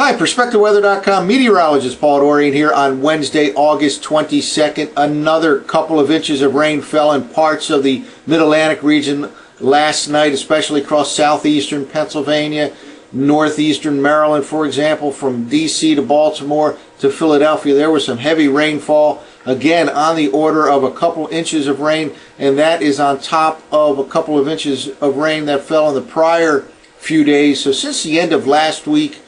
Hi, PerspectaWeather.com meteorologist Paul Dorian here on Wednesday, August 22nd. Another couple of inches of rain fell in parts of the Mid-Atlantic region last night, especially across southeastern Pennsylvania, northeastern Maryland, for example, from D.C. to Baltimore to Philadelphia. There was some heavy rainfall, again on the order of a couple inches of rain, and that is on top of a couple of inches of rain that fell in the prior few days. So since the end of last week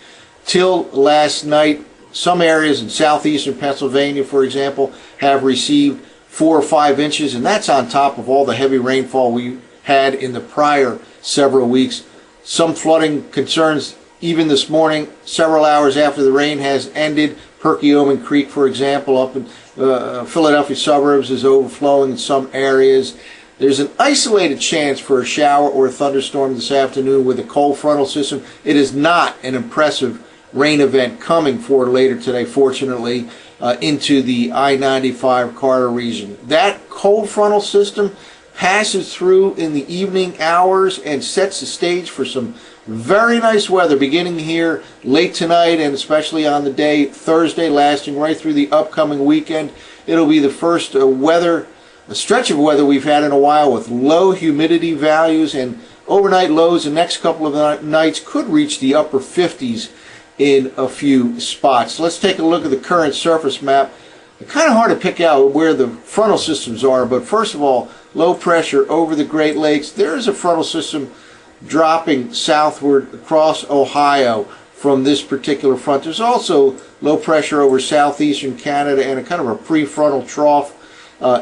till last night, some areas in southeastern Pennsylvania, for example, have received 4 or 5 inches, and that's on top of all the heavy rainfall we had in the prior several weeks. Some flooding concerns even this morning, several hours after the rain has ended. Perkiomen Creek, for example, up in Philadelphia suburbs is overflowing in some areas. There's an isolated chance for a shower or a thunderstorm this afternoon with a cold frontal system. It is not an impressive rain event coming for later today, fortunately, into the I-95 corridor region. That cold frontal system passes through in the evening hours and sets the stage for some very nice weather beginning here late tonight and especially on the day Thursday, lasting right through the upcoming weekend. It'll be the first a stretch of weather we've had in a while with low humidity values, and overnight lows the next couple of nights could reach the upper 50s in a few spots. Let's take a look at the current surface map. It's kind of hard to pick out where the frontal systems are, but first of all, low pressure over the Great Lakes. There is a frontal system dropping southward across Ohio from this particular front. There's also low pressure over southeastern Canada and a kind of a prefrontal trough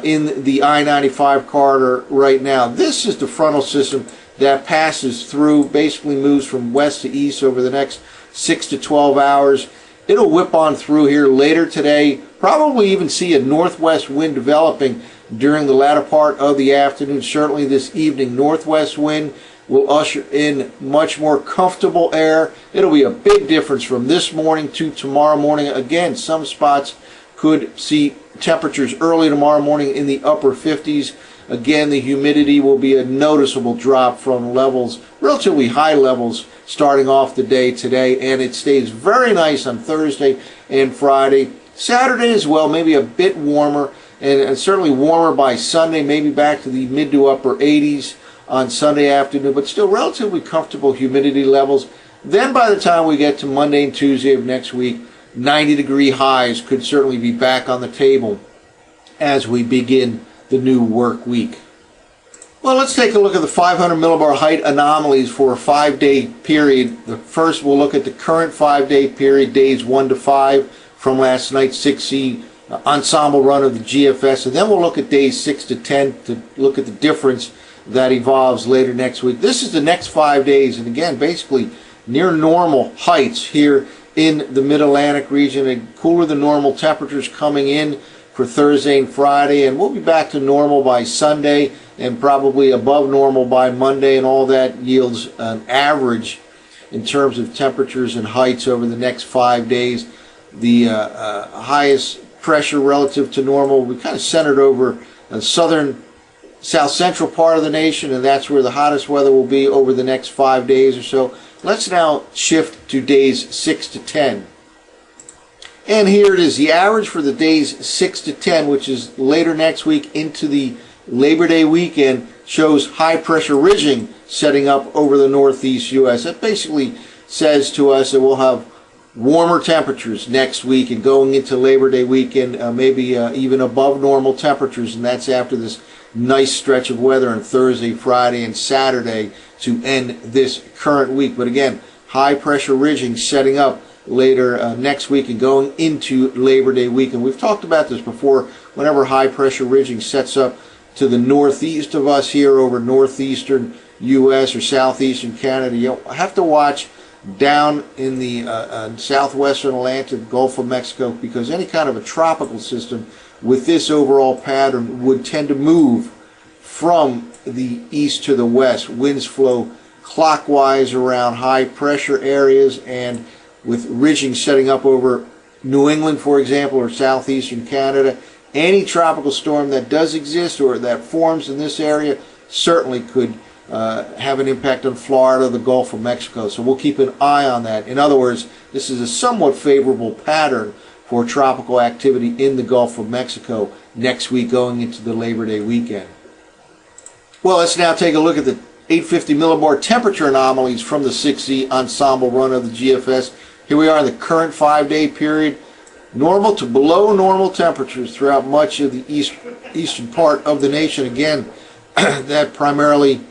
in the I-95 corridor right now. This is the frontal system that passes through, basically moves from west to east over the next 6 to 12 hours. It'll whip on through here later today, probably even see a northwest wind developing during the latter part of the afternoon. Certainly this evening, northwest wind will usher in much more comfortable air. It'll be a big difference from this morning to tomorrow morning. Again, some spots could see temperatures early tomorrow morning in the upper 50s. Again, the humidity will be a noticeable drop from levels, relatively high levels, starting off the day today, and it stays very nice on Thursday and Friday. Saturday as well, maybe a bit warmer, and certainly warmer by Sunday, maybe back to the mid to upper 80s on Sunday afternoon, but still relatively comfortable humidity levels. Then by the time we get to Monday and Tuesday of next week, 90-degree highs could certainly be back on the table as we begin the new work week. Well, let's take a look at the 500 millibar height anomalies for a 5-day period. The first, we'll look at the current 5-day period, days 1 to 5 from last night's 6C ensemble run of the GFS, and then we'll look at days 6 to 10 to look at the difference that evolves later next week. This is the next 5 days, and again, basically near normal heights here in the Mid-Atlantic region, and cooler than normal temperatures coming in for Thursday and Friday, and we'll be back to normal by Sunday and probably above normal by Monday, and all that yields an average in terms of temperatures and heights over the next 5 days. The highest pressure relative to normal, we kind of centered over the southern south central part of the nation, and that's where the hottest weather will be over the next 5 days or so. Let's now shift to days 6 to 10. And here it is, the average for the days 6 to 10, which is later next week into the Labor Day weekend, shows high pressure ridging setting up over the northeast U.S. That basically says to us that we'll have warmer temperatures next week and going into Labor Day weekend, maybe even above normal temperatures, and that's after this nice stretch of weather on Thursday, Friday, and Saturday to end this current week. But again, high pressure ridging setting up later next week and going into Labor Day weekend. We've talked about this before. Whenever high pressure ridging sets up to the northeast of us here over northeastern U.S. or southeastern Canada, you have to watch down in the southwestern Atlantic, Gulf of Mexico, because any kind of a tropical system with this overall pattern would tend to move from the east to the west. Winds flow clockwise around high pressure areas, and with ridging setting up over New England, for example, or southeastern Canada, any tropical storm that does exist or that forms in this area certainly could have an impact on Florida, the Gulf of Mexico. So we'll keep an eye on that. In other words, this is a somewhat favorable pattern for tropical activity in the Gulf of Mexico next week going into the Labor Day weekend. Well, let's now take a look at the 850 millibar temperature anomalies from the 6Z ensemble run of the GFS. Here we are in the current 5-day period. Normal to below normal temperatures throughout much of the eastern part of the nation. Again, that primarily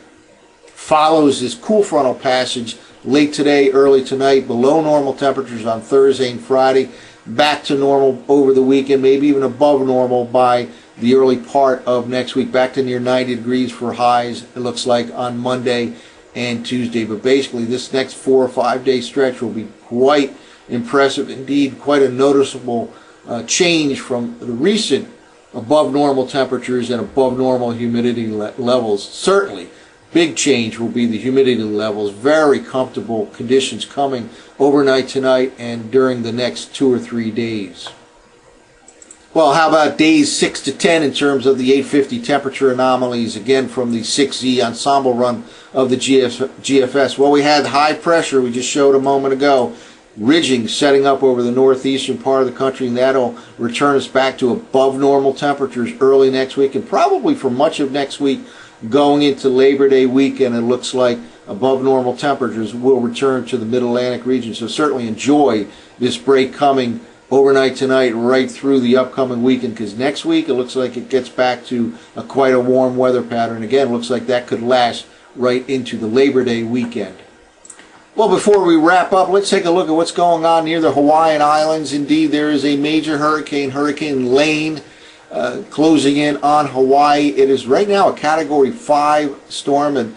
follows this cool frontal passage late today, early tonight. Below normal temperatures on Thursday and Friday. Back to normal over the weekend, maybe even above normal by the early part of next week. Back to near 90 degrees for highs, it looks like, on Monday and Tuesday. But basically, this next 4 or 5 day stretch will be quite impressive indeed, quite a noticeable change from the recent above normal temperatures and above normal humidity levels. Certainly, big change will be the humidity levels. Very comfortable conditions coming overnight tonight and during the next 2 or 3 days. Well, how about days 6 to 10 in terms of the 850 temperature anomalies, again from the 6Z ensemble run of the GFS? Well, we had high pressure we just showed a moment ago, ridging setting up over the northeastern part of the country, and that'll return us back to above normal temperatures early next week and probably for much of next week going into Labor Day weekend. It looks like above normal temperatures will return to the Mid-Atlantic region. So certainly enjoy this break coming overnight tonight right through the upcoming weekend, because next week it looks like it gets back to quite a warm weather pattern. Again, looks like that could last right into the Labor Day weekend. Well, before we wrap up, let's take a look at what's going on near the Hawaiian Islands. Indeed, there is a major hurricane, Hurricane Lane, closing in on Hawaii. It is right now a Category 5 storm, and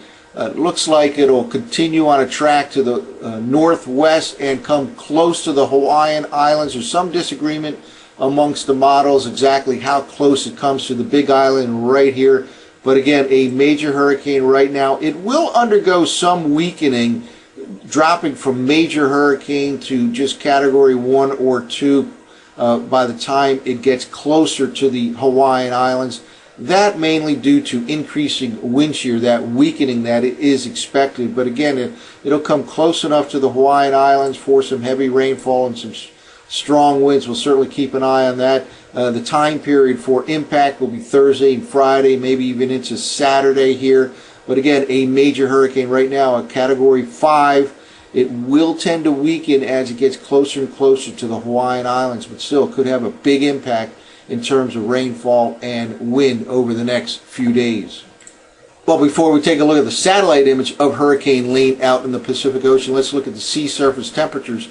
looks like it'll continue on a track to the northwest and come close to the Hawaiian Islands. There's some disagreement amongst the models exactly how close it comes to the Big Island right here. But again, a major hurricane right now. It will undergo some weakening, dropping from major hurricane to just Category 1 or 2 by the time it gets closer to the Hawaiian Islands. That mainly due to increasing wind shear, that weakening that it is expected. But again, it'll come close enough to the Hawaiian Islands for some heavy rainfall and some strong winds. We'll certainly keep an eye on that. The time period for impact will be Thursday and Friday, maybe even into Saturday here. But again, a major hurricane right now, a Category 5. It will tend to weaken as it gets closer and closer to the Hawaiian Islands, but still could have a big impact in terms of rainfall and wind over the next few days. Well, before we take a look at the satellite image of Hurricane Lane out in the Pacific Ocean, let's look at the sea surface temperatures.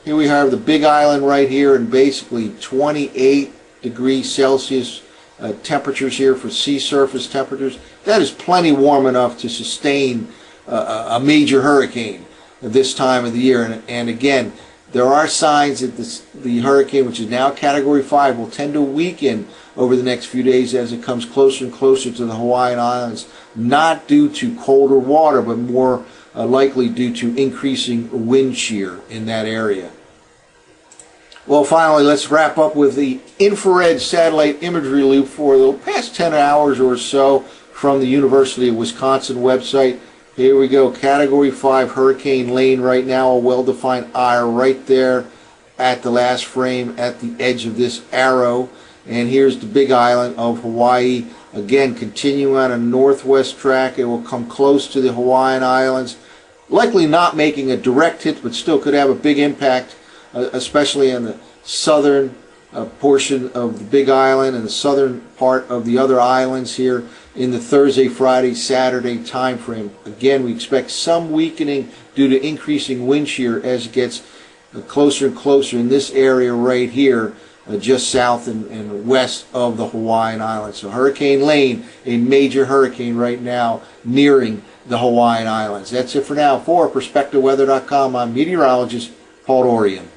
Here we have the Big Island right here, and basically 28 degrees Celsius temperatures here for sea surface temperatures. That is plenty warm enough to sustain a major hurricane at this time of the year. And again, there are signs that the hurricane, which is now Category 5, will tend to weaken over the next few days as it comes closer and closer to the Hawaiian Islands, not due to colder water, but more likely due to increasing wind shear in that area. Well, finally, let's wrap up with the infrared satellite imagery loop for the past 10 hours or so from the University of Wisconsin website. Here we go, Category 5 Hurricane Lane right now, a well-defined eye right there at the last frame at the edge of this arrow. And here's the Big Island of Hawaii. Again, continuing on a northwest track. It will come close to the Hawaiian Islands. Likely not making a direct hit, but still could have a big impact, especially on the southern portion of the Big Island and the southern part of the other islands here in the Thursday, Friday, Saturday time frame. Again, we expect some weakening due to increasing wind shear as it gets closer and closer in this area right here, just south and west of the Hawaiian Islands. So Hurricane Lane, a major hurricane right now nearing the Hawaiian Islands. That's it for now. For PerspectaWeather.com, I'm meteorologist Paul Dorian.